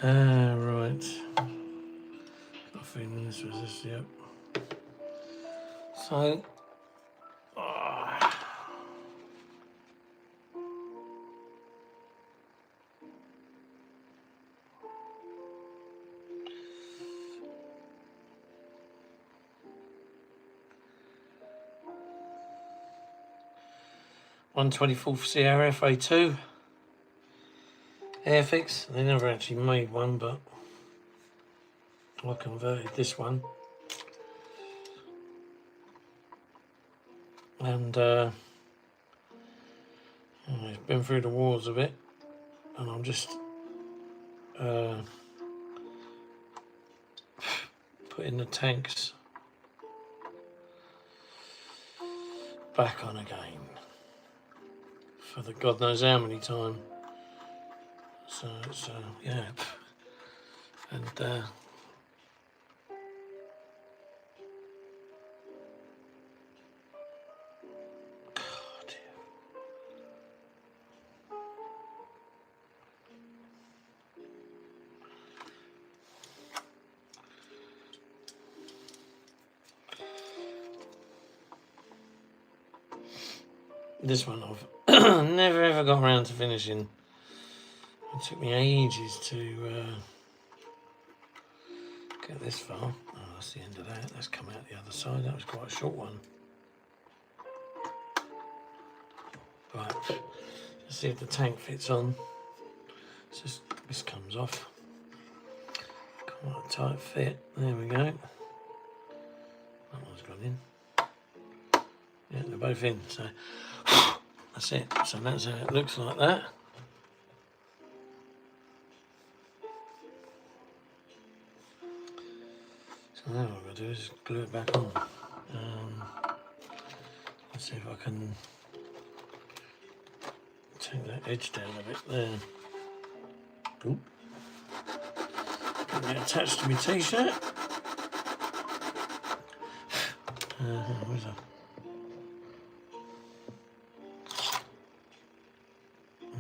Right. Got a feeling this was this, yep. So, 124th Sierra Fa2 Airfix. They never actually made one, but I converted this one. And it's been through the wars a bit, and I'm just putting the tanks back on again for the God knows how many time. So it's yeah, and God, this one I've never ever got around to finishing. It took me ages to get this far. Oh, that's the end of that. Let's come out the other side. That was quite a short one. Right, let's see if the tank fits on. It's just, this comes off. Quite a tight fit. There we go. That one's gone in. Yeah, they're both in. So that's it. So that's how it looks like that. So now what I've got to do is glue it back on. Let's see if I can take that edge down a bit there. Oop. Get that attached to my t-shirt. Where's that?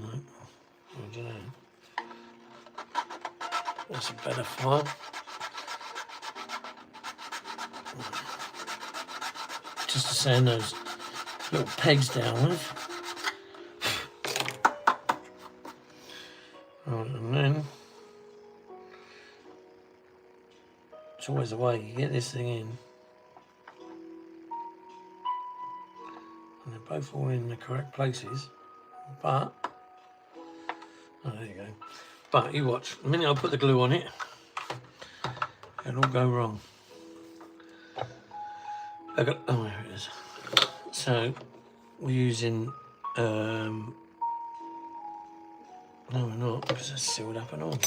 No, I don't know. That's a better file. Just to sand those little pegs down with. Right, and then it's always the way you get this thing in. And they're both all in the correct places, but oh, there you go. But you watch, the minute I put the glue on it, it'll all go wrong. I got, oh, there it is. So we're using no, we're not, because it's sealed up and all.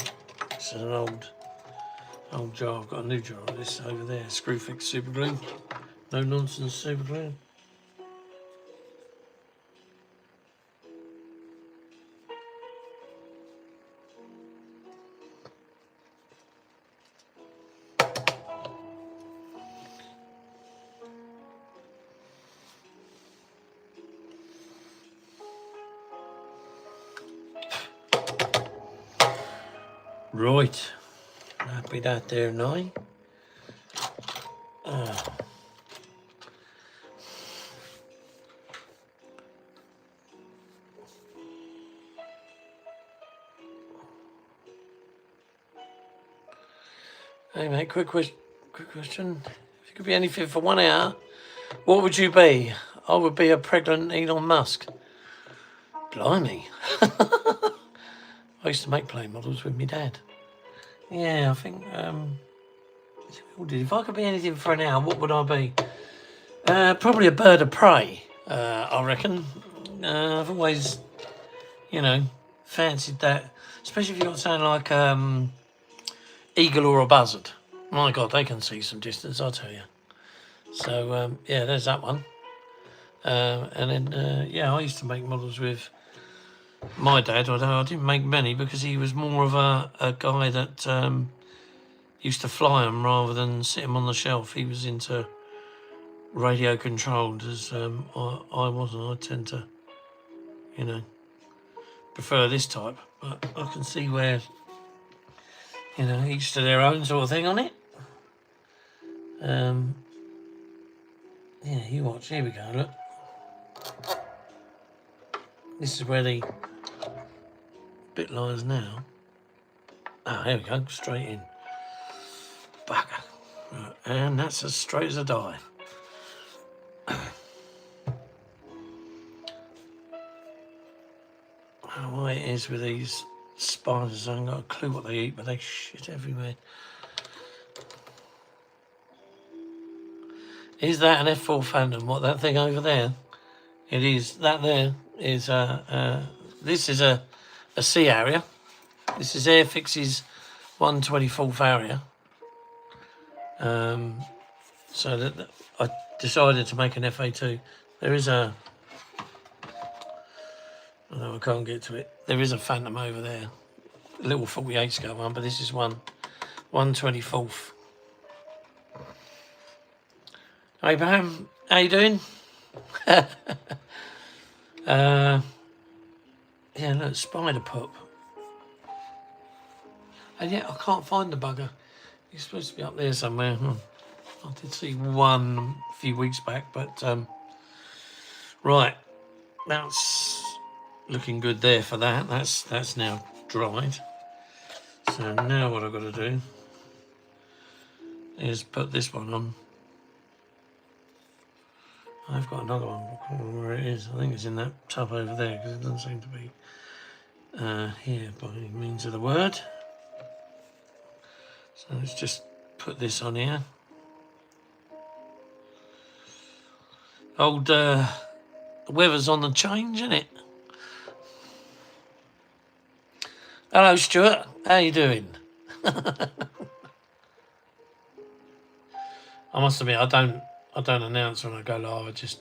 This is an old jar. I've got a new jar of this over there. Screwfix super glue, no nonsense super glue. Right, happy that there now. Hey mate, quick question. If you could be anything for 1 hour, what would you be? I would be a pregnant Elon Musk. Blimey. I used to make plane models with my dad. Yeah, I think if I could be anything for an hour, what would I be? Probably a bird of prey, I reckon. I've always, you know, fancied that, especially if you've got something like eagle or a buzzard. My God, they can see some distance, I'll tell you. So, yeah, there's that one. And then, yeah, I used to make models with my dad, although I didn't make many because he was more of a guy that used to fly them rather than sit them on the shelf. He was into radio controlled, as I wasn't. I tend to, you know, prefer this type, but I can see where You know, each to their own sort of thing on it. Yeah, you watch. Here we go, look. This is where the bit lies now. Ah, here we go, straight in. Bugger. Right, and that's as straight as a die. Why it is with these spiders, I haven't got a clue what they eat, but they shit everywhere. Is that an F4 Phantom? What, that thing over there? It is. That there is this is a Sea Harrier. This is Airfix's 124th Harrier. So that I decided to make an Fa2. There is a... No, I can't get to it. There is a Phantom over there. A little 48 scale one, but this is 124th. Abraham, how you doing? Yeah, look, spider pup. And yet I can't find the bugger. He's supposed to be up there somewhere. I did see one a few weeks back, but right, that's looking good there for that. That's now dried. So now what I've got to do is put this one on. I've got another one. I can't remember where it is. I think it's in that tub over there because it doesn't seem to be here by any means of the word. So let's just put this on here. Old weather's on the change, isn't it? Hello, Stuart. How you doing? I must admit, I don't announce when I go live. I just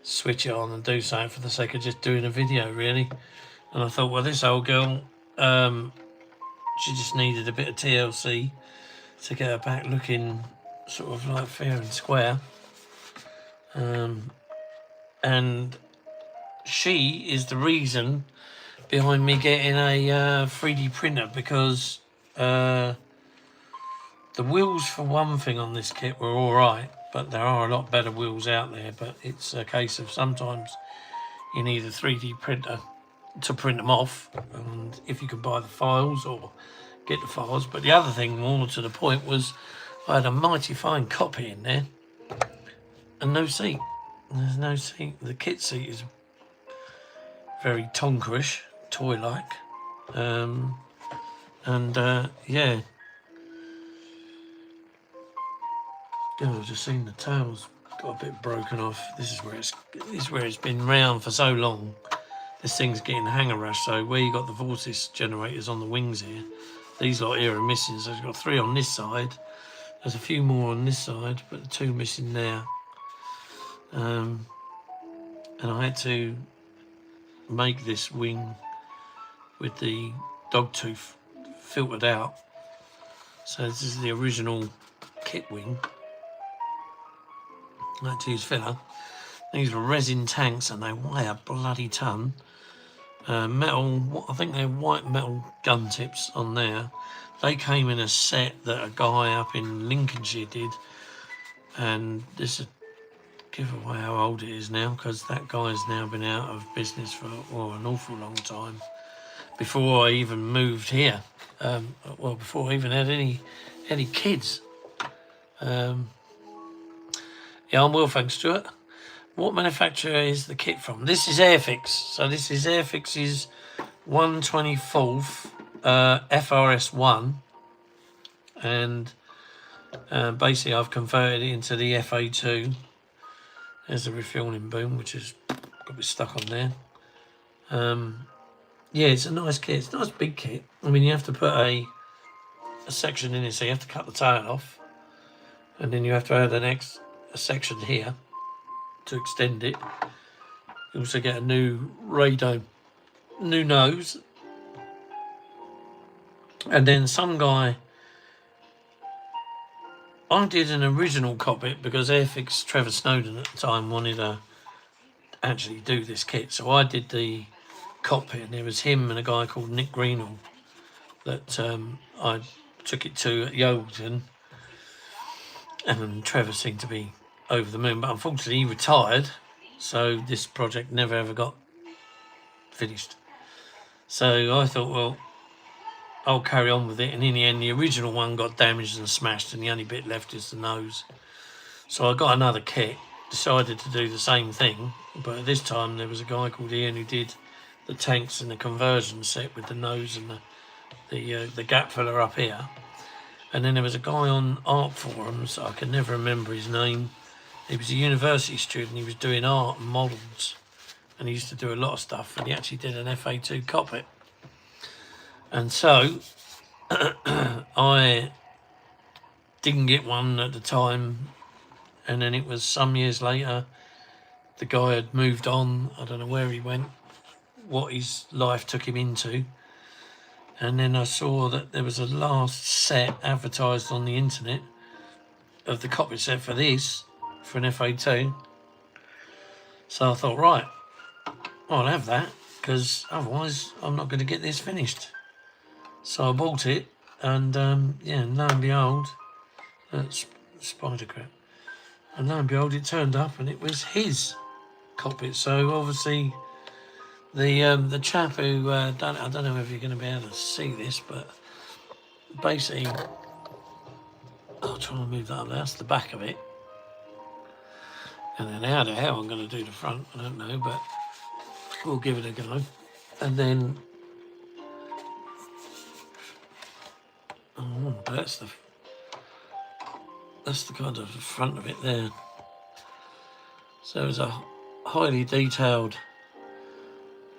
switch it on and do something for the sake of just doing a video, really. And I thought, well, this old girl, she just needed a bit of TLC to get her back looking sort of like fair and square. And she is the reason behind me getting a 3D printer, because the wheels, for one thing, on this kit were all right, but there are a lot better wheels out there. But it's a case of sometimes you need a 3D printer to print them off, and if you can buy the files or get the files. But the other thing, more to the point, was I had a mighty fine copy in there and no seat. There's no seat. The kit seat is very tonkerish, toy-like, yeah. Oh, I've just seen the tail's got a bit broken off. This is where it's been round for so long. This thing's getting Hangar Rash. So where you got the vortex generators on the wings here, these lot here are missing. So it's got 3 on this side. There's a few more on this side, but the 2 missing there. And I had to make this wing with the dog tooth filtered out. So this is the original kit wing. I had to use filler. These were resin tanks and they weigh a bloody ton. Metal, I think they're white metal gun tips on there. They came in a set that a guy up in Lincolnshire did, and this is give away how old it is now, because that guy's now been out of business for an awful long time. Before I even moved here, well, before I even had any kids. Yeah, I'm well, thanks, Stuart. What manufacturer is the kit from? This is Airfix. So this is Airfix's 124th FRS1, and basically I've converted it into the Fa2. There's the refueling boom, which has got to be stuck on there. Yeah, it's a nice kit. It's a nice big kit. I mean, you have to put a section in it, so you have to cut the tail off, and then you have to add a section here to extend it. You also get a new radome, new nose, and then some guy. I did an original cockpit because Airfix Trevor Snowden at the time wanted to actually do this kit, so I did the cockpit, and there was him and a guy called Nick Greenall that I took it to at Yeovilton, and Trevor seemed to be over the moon, but unfortunately he retired, so this project never ever got finished. So I thought, well, I'll carry on with it, and in the end the original one got damaged and smashed, and the only bit left is the nose. So I got another kit, decided to do the same thing, but this time there was a guy called Ian who did the tanks and the conversion set with the nose and the gap filler up here. And then there was a guy on art forums, I can never remember his name. He was a university student, he was doing art and models, and he used to do a lot of stuff, and he actually did an Fa2 cockpit. And so I didn't get one at the time, and then it was some years later, the guy had moved on, I don't know where he went, what his life took him into. And then I saw that there was a last set advertised on the internet of the cockpit set for this, for an Fa2. So I thought, right, I'll have that, because otherwise I'm not going to get this finished. So I bought it, and yeah, lo and behold, that's spider crap. And lo and behold, it turned up, and it was his cockpit. So obviously, the chap who I don't know if you're going to be able to see this, but basically, I'll try and move that up. That's the back of it. And then how the hell I'm going to do the front, I don't know, but we'll give it a go. And then, but that's the kind of the front of it there. So it's a highly detailed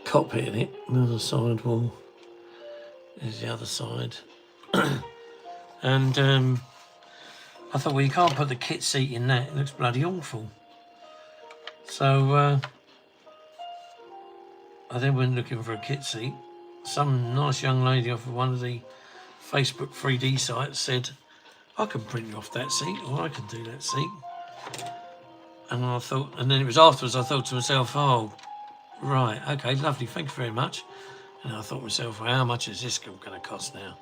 cockpit in it. Another side wall. There's the other side. And I thought, well, you can't put the kit seat in that. It looks bloody awful. So I then went looking for a kit seat. Some nice young lady off of one of the Facebook 3D sites said, I can print you off that seat, or I can do that seat. And I thought, and then it was afterwards, I thought to myself, oh, right, okay, lovely, thank you very much. And I thought to myself, well, how much is this going to cost now?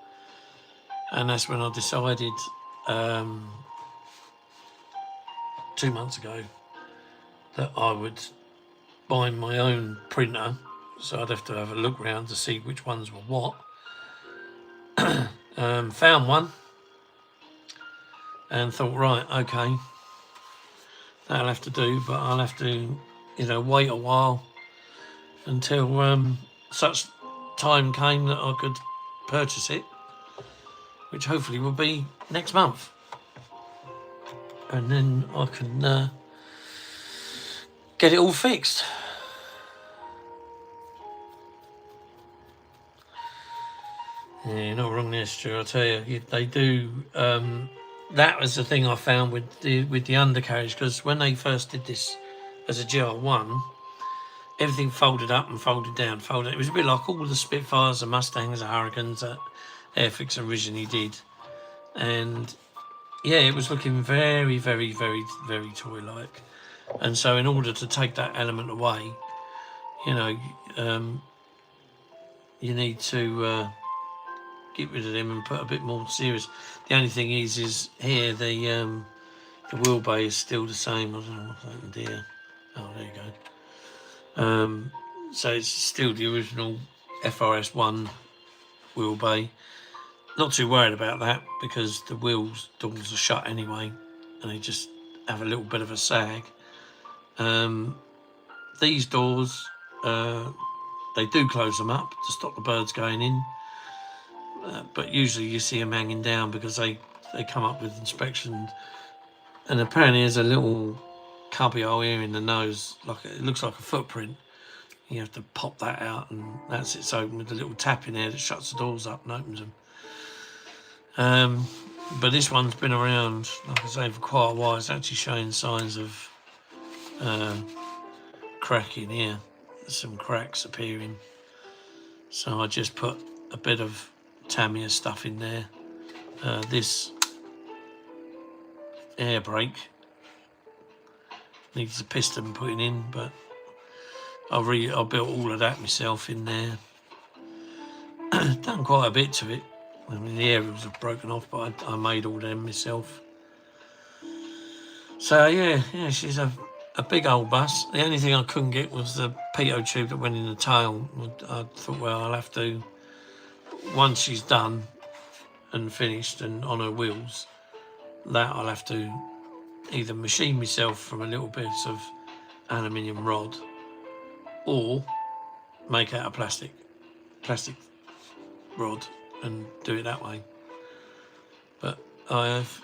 And that's when I decided 2 months ago that I would buy my own printer. So I'd have to have a look round to see which ones were what. Found one and thought, right, okay, that'll have to do, but I'll have to, wait a while until such time came that I could purchase it, which hopefully will be next month. And then I can get it all fixed. Yeah, you're not wrong there, Stu. I'll tell you, they do. That was the thing I found with the undercarriage, because when they first did this as a GR1, everything folded up and folded down. It was a bit like all the Spitfires, the Mustangs, the Hurricanes that Airfix originally did, and yeah, it was looking very, very, very, very toy-like. And so, in order to take that element away, you need to get rid of them and put a bit more serious. The only thing is here the wheel bay is still the same. I don't know what's happened here. Oh, there you go. So it's still the original FRS1 wheel bay. Not too worried about that, because the doors are shut anyway, and they just have a little bit of a sag. These doors, they do close them up to stop the birds going in. But usually you see them hanging down because they come up with inspection, and apparently there's a little cubby hole here in the nose, it looks like a footprint. You have to pop that out, and that's it's open with a little tap in there that shuts the doors up and opens them. But this one's been around, like I say, for quite a while. It's actually showing signs of cracking here. There's some cracks appearing. So I just put a bit of Tamiya stuff in there. This air brake needs a piston putting in, but I built all of that myself in there. Done quite a bit to it. I mean, the aerials have broken off, but I made all them myself. So yeah, she's a big old bus. The only thing I couldn't get was the pitot tube that went in the tail. I thought, well, I'll have to, once she's done and finished and on her wheels, that I'll have to either machine myself from a little bit of aluminium rod or make out a plastic rod and do it that way. But I have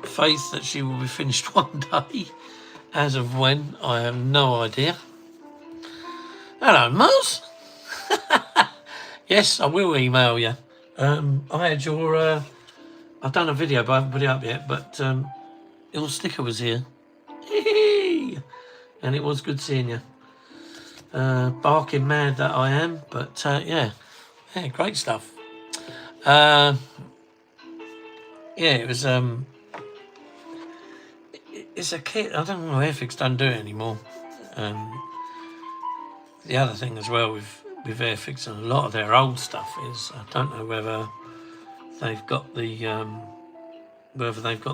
faith that she will be finished one day. As of when, I have no idea. Hello, Mars. Yes, I will email you. I had your I've done a video but I haven't put it up yet, but your sticker was here. And it was good seeing you. Barking mad that I am, but yeah, great stuff. Yeah, it was it's a kit. I don't know, Airfix don't do it anymore. The other thing as well with Airfix and a lot of their old stuff is I don't know whether they've got the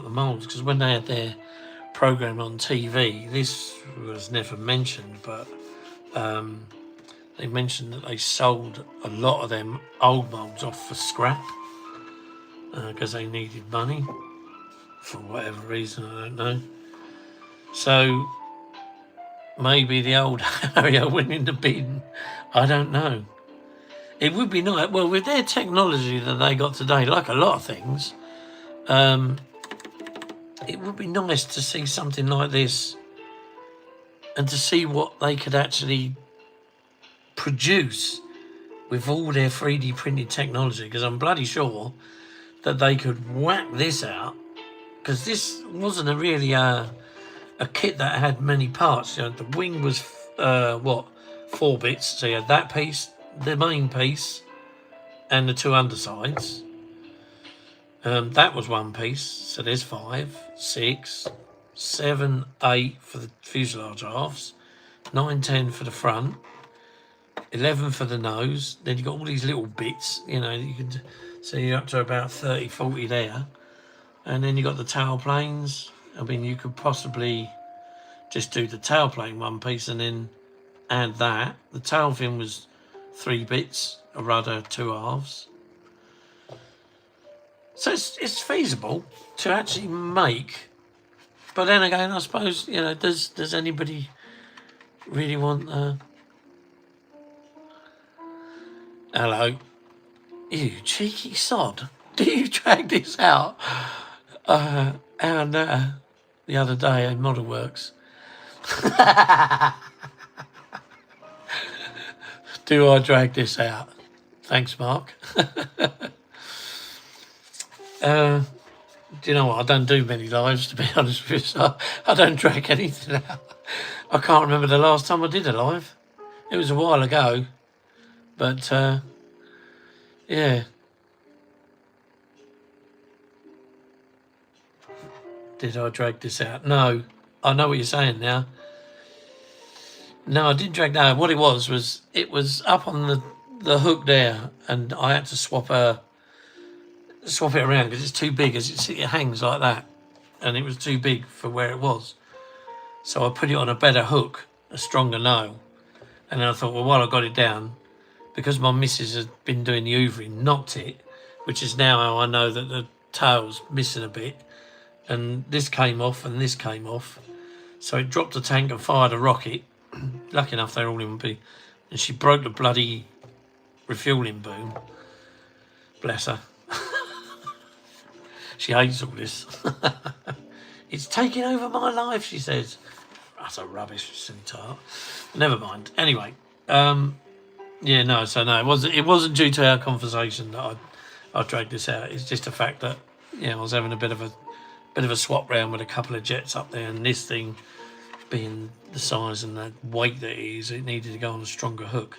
moulds, because when they had their program on TV, this was never mentioned, but they mentioned that they sold a lot of them old moulds off for scrap because they needed money for whatever reason, I don't know. So maybe the old Harrier went in the bin. I don't know. It would be nice. Well, with their technology that they got today, like a lot of things, it would be nice to see something like this and to see what they could actually produce with all their 3D printed technology, because I'm bloody sure that they could whack this out, because this wasn't really a kit that had many parts. You know, the wing was 4 bits, so you had that piece, the main piece, and the 2 undersides. That was 1 piece, so there's 5, 6, 7, 8 for the fuselage halves, 9, 10 for the front, 11 for the nose. Then you got all these little bits, you know, you can see you're up to about 30, 40 there. And then you got the tail planes. I mean, you could possibly just do the tail plane 1 piece and then add that. The tail fin was 3 bits, a rudder, 2 halves. So it's feasible to actually make. But then again, I suppose, you know, does anybody really want hello, you cheeky sod, do you drag this out? And the other day in Model Works. Do I drag this out? Thanks, Mark. Do you know what? I don't do many lives, to be honest with you, so I don't drag anything out. I can't remember the last time I did a live. It was a while ago. But, yeah. Did I drag this out? No. I know what you're saying now. No, I didn't drag that out. What it was it was up on the hook there, and I had to swap it around because it's too big. As it hangs like that, and it was too big for where it was. So I put it on a better hook, a stronger nail, and then I thought, well, while I got it down, because my missus has been doing the hoovering, knocked it, which is now how I know that the tail's missing a bit, and this came off and this came off. So it dropped the tank and fired a rocket. Lucky enough they're all in one piece. And she broke the bloody refueling boom. Bless her. She hates all this. It's taking over my life, she says. That's a rubbish, silly tart. Never mind. Anyway, yeah, no. So no, it wasn't due to our conversation that I dragged this out. It's just the fact that I was having a bit of a swap round with a couple of jets up there, and this thing being the size and the weight that it is, it needed to go on a stronger hook.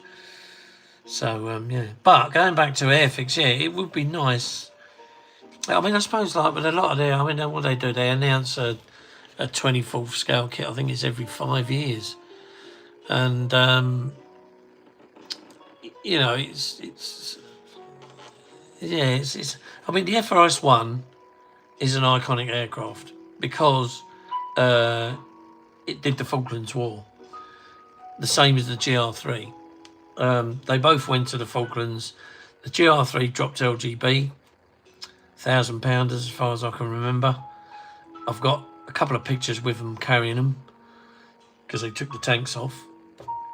So yeah. But going back to Airfix, yeah, it would be nice. I mean, I suppose like with a lot of what they do, they announce a 24th scale kit. I think it's every 5 years, and. It's yeah, I mean, the FRS-1 is an iconic aircraft because it did the Falklands War, the same as the GR3. They both went to the Falklands. The GR3 dropped LGB, £1,000 as far as I can remember. I've got a couple of pictures with them carrying them because they took the tanks off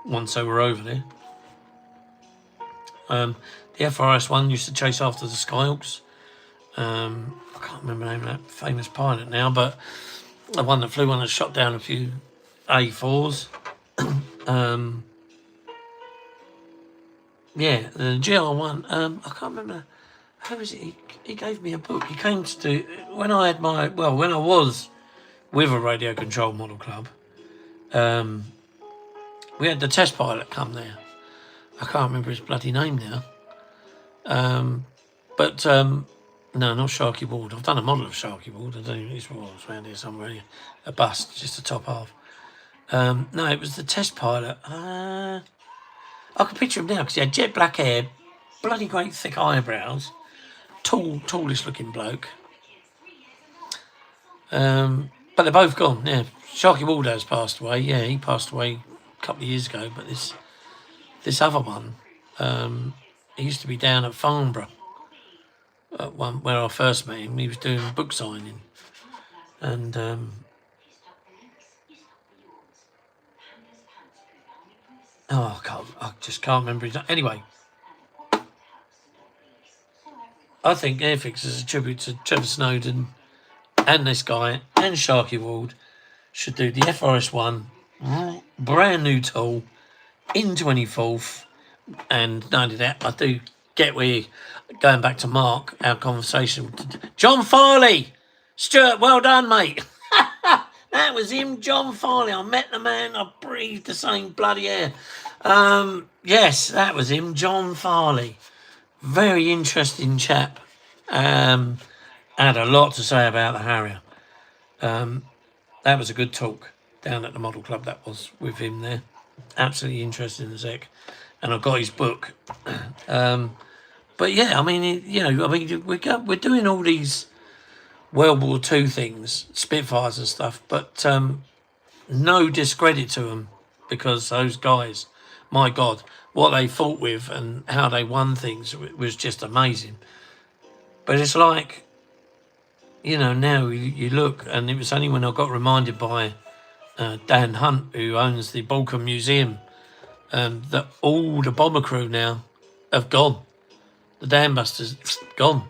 once they were over there. The FRS-1 used to chase after the Skyhawks. I can't remember the name of that famous pilot now, but the one that flew one that shot down a few A4s. Yeah, the GR1. I can't remember. How was it? He gave me a book. He came to do when I had my when I was with a radio control model club. We had the test pilot come there. I can't remember his bloody name now. No, not Sharky Ward. I've done a model of Sharky Ward. I don't know if it's around here somewhere. A bust, just the top half. No, it was the test pilot. I can picture him now because he had jet black hair, bloody great thick eyebrows, tallest looking bloke. But they're both gone. Yeah, Sharky Waldo's passed away. Yeah, he passed away a couple of years ago. But this other one, he used to be down at Farnborough. Where I first met him, he was doing book signing, and I just can't remember his name. Anyway, I think Airfix is a tribute to Trevor Snowden and this guy and Sharky Ward should do the FRS-1, brand new tool, in 24th, and not only that, I do get where you, going back to Mark, our conversation. John Farley! Stuart, well done, mate. That was him, John Farley. I met the man, I breathed the same bloody air. Yes, that was him, John Farley. Very interesting chap. Had a lot to say about the Harrier. That was a good talk down at the Model Club, that was, with him there. Absolutely interesting as heck. And I've got his book. But yeah, I mean, we're doing all these World War II things, Spitfires and stuff, but no discredit to them because those guys, my God, what they fought with and how they won things was just amazing. But it's like, now you look, and it was only when I got reminded by Dan Hunt, who owns the Balkan Museum, that all the bomber crew now have gone. The Dam Busters, gone.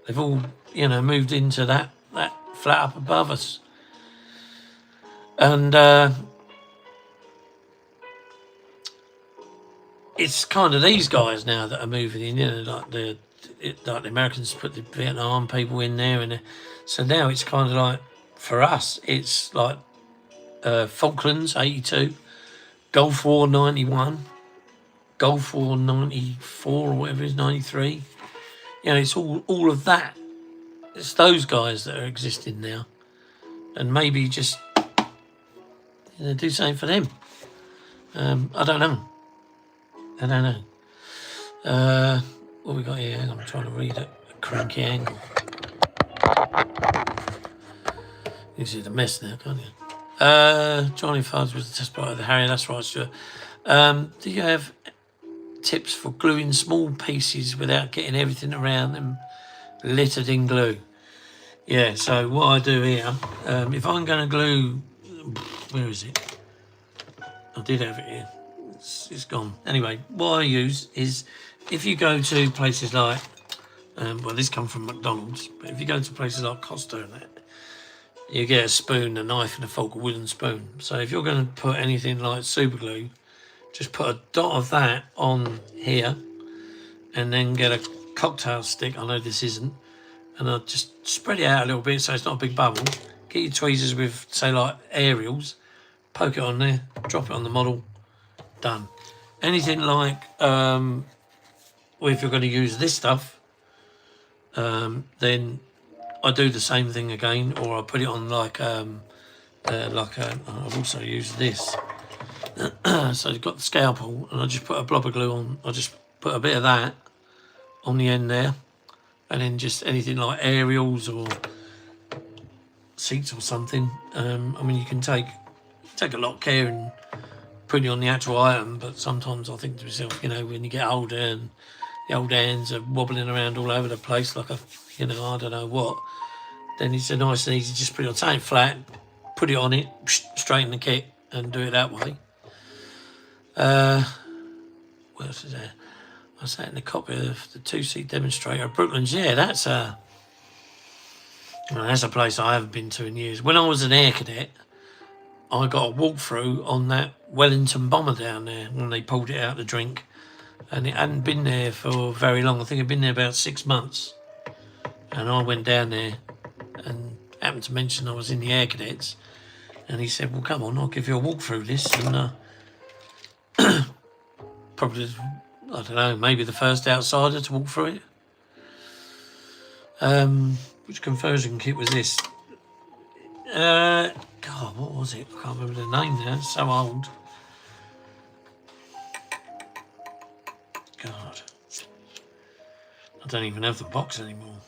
They've all, moved into that flat up above us. And it's kind of these guys now that are moving in, like the Americans put the Vietnam people in there, and so now it's kind of like, for us, it's like Falklands 82, Gulf War 91, Gulf War 94 or whatever it is, 93. It's all of that. It's those guys that are existing now, and maybe just do something for them. I don't know. What we got here? I'm trying to read it. A cranky angle. You see the mess there, can't you? Johnny Fudge was the test pilot of the Harrier. That's right, Stuart. Do you have tips for gluing small pieces without getting everything around them littered in glue? Yeah, so what I do here, if I'm going to glue, where is it? I did have it here. It's gone. Anyway, what I use is, if you go to places like, this comes from McDonald's, but if you go to places like Costa and that, you get a spoon, a knife, and a fork, a wooden spoon. So if you're going to put anything like super glue, just put a dot of that on here, and then get a cocktail stick. I know this isn't, and I'll just spread it out a little bit so it's not a big bubble. Get your tweezers with, say, like aerials, poke it on there, drop it on the model, done. Anything like, if you're going to use this stuff, then I do the same thing again, or I put it on I've also used this. So you've got the scalpel, and I just put a blob of glue on. I just put a bit of that on the end there, and then just anything like aerials or seats or something. I mean, you can take a lot of care in putting on the actual item, but sometimes I think to myself, you know, when you get older and the old hands are wobbling around all over the place like a, you know, I don't know what, then it's a nice and easy, just put it on something flat, put it on it, straighten the kit and do it that way. What else is there? I sat in a copy of the 2-seat demonstrator at Brooklands. Yeah, that's a place I haven't been to in years. When I was an air cadet, I got a walkthrough on that Wellington bomber down there when they pulled it out the drink, and it hadn't been there for very long. I think it'd been there about 6 months, and I went down there and happened to mention I was in the air cadets, and he said, well, come on, I'll give you a walkthrough this, and probably, I don't know, maybe the first outsider to walk through it. Which conversion kit was this? God, what was it? I can't remember the name now, it's so old. God. I don't even have the box anymore.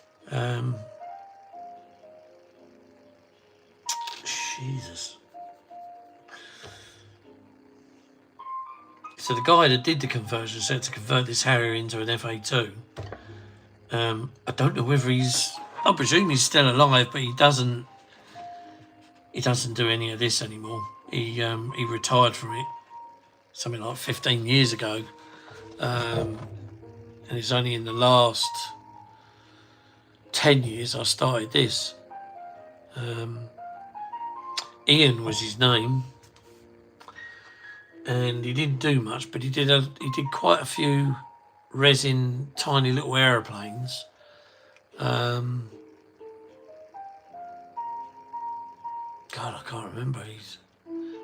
Jesus. So the guy that did the conversion said to convert this Harrier into an Fa2. I don't know whether I presume he's still alive, but he doesn't do any of this anymore. He retired from it something like 15 years ago. And it's only in the last 10 years I started this. Ian was his name, and he didn't do much, but he did quite a few resin tiny little aeroplanes. God, I can't remember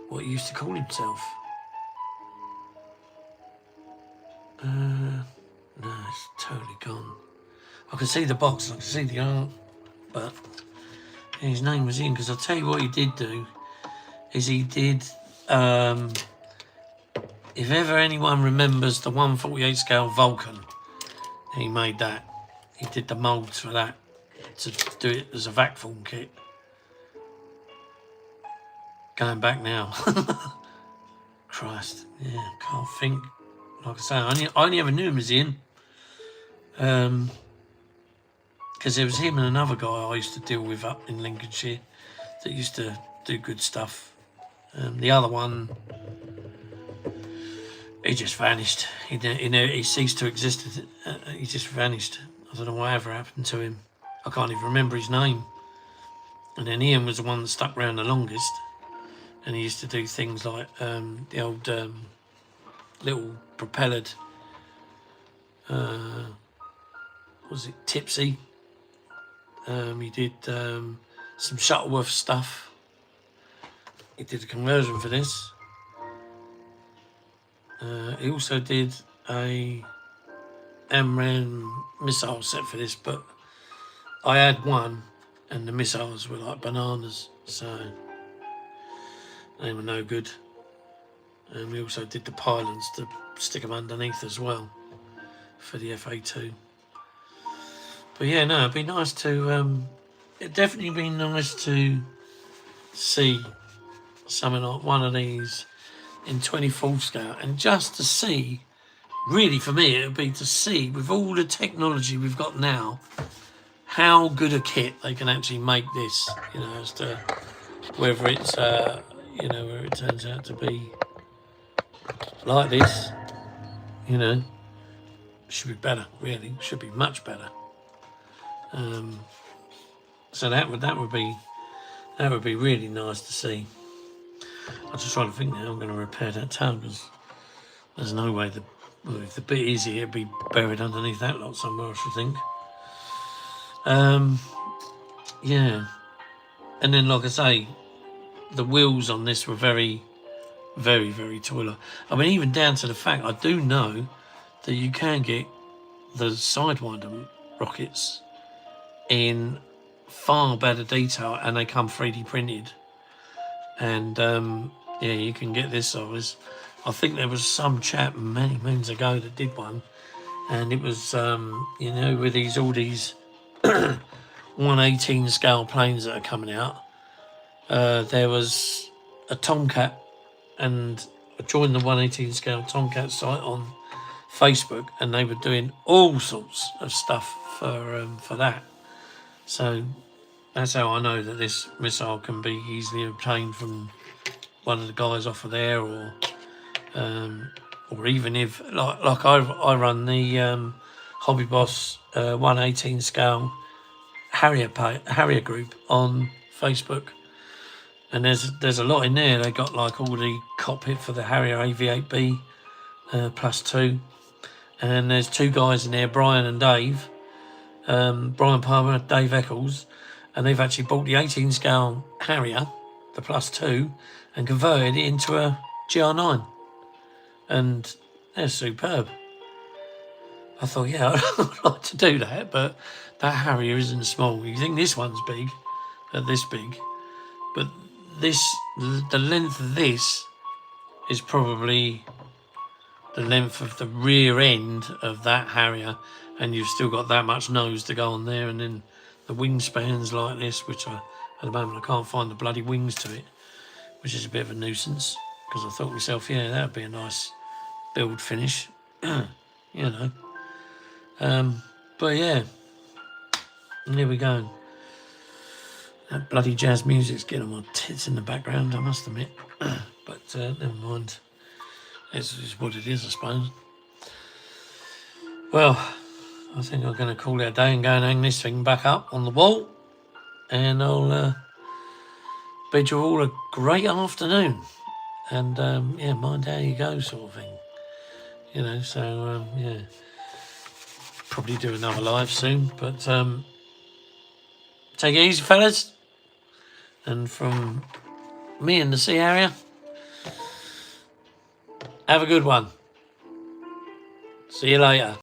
what he used to call himself. No, it's totally gone. I can see the box, I can see the art, but his name was Ian, because I'll tell you what he did do, is he did, if ever anyone remembers the 1/48 scale Vulcan, he made that. He did the moulds for that, to do it as a vac form kit. Going back now. Christ, yeah, can't think. Like I say, I only ever knew him as Ian. Because there was him and another guy I used to deal with up in Lincolnshire that used to do good stuff. The other one, he just vanished. He ceased to exist. He just vanished. I don't know whatever happened to him. I can't even remember his name. And then Ian was the one that stuck around the longest. And he used to do things like the old little propellered, was it Tipsy? He did some Shuttleworth stuff. He did a conversion for this. He also did a AMRAAM missile set for this, but I had one and the missiles were like bananas, so they were no good. And we also did the pylons to stick them underneath as well for the Fa2. But yeah, no, it'd be nice to, it'd definitely be nice to see something like one of these in 24 scale, and just to see, really for me, it would be to see, with all the technology we've got now, how good a kit they can actually make this, you know, as to whether it's, you know, where it turns out to be like this, you know, should be better, really, should be much better. So that would be really nice to see. I'm just trying to think now. I'm going to repair that tub because there's no way if the bit easy, it'd be buried underneath that lot somewhere, I should think. Yeah, and then like I say, the wheels on this were very, very, very toiler. I mean, even down to the fact I do know that you can get the Sidewinder rockets in far better detail, and they come 3D printed. And yeah, you can get this size. I think there was some chap many moons ago that did one and it was you know, with all these 1/18 scale planes that are coming out. There was a Tomcat, and I joined the 1/18 scale Tomcat site on Facebook, and they were doing all sorts of stuff for that. So that's how I know that this missile can be easily obtained from one of the guys off of there, or even if like I run the Hobby Boss 1/18 scale Harrier group on Facebook, and there's a lot in there. They got like all the cockpit for the Harrier AV8B +2, and there's two guys in there, Brian and Dave, Brian Palmer, Dave Eccles, and they've actually bought the 18 scale Harrier, the +2, and converted it into a GR9, and they're superb. I thought, yeah, I'd like to do that, but that Harrier isn't small. You think this one's big, this big, but the length of this is probably the length of the rear end of that Harrier, and you've still got that much nose to go on there, and then the wingspans like this, which at the moment I can't find the bloody wings to it, which is a bit of a nuisance, because I thought to myself, yeah, that would be a nice build finish, you know. But yeah, and here we go. That bloody jazz music's getting on my tits in the background, I must admit. But never mind. It's just what it is, I suppose. Well, I think I'm going to call it a day and go and hang this thing back up on the wall. And I'll bid you all a great afternoon. And yeah, mind how you go, sort of thing. You know, so yeah. Probably do another live soon. But take it easy, fellas. And from me and the Sea Harrier, have a good one. See you later.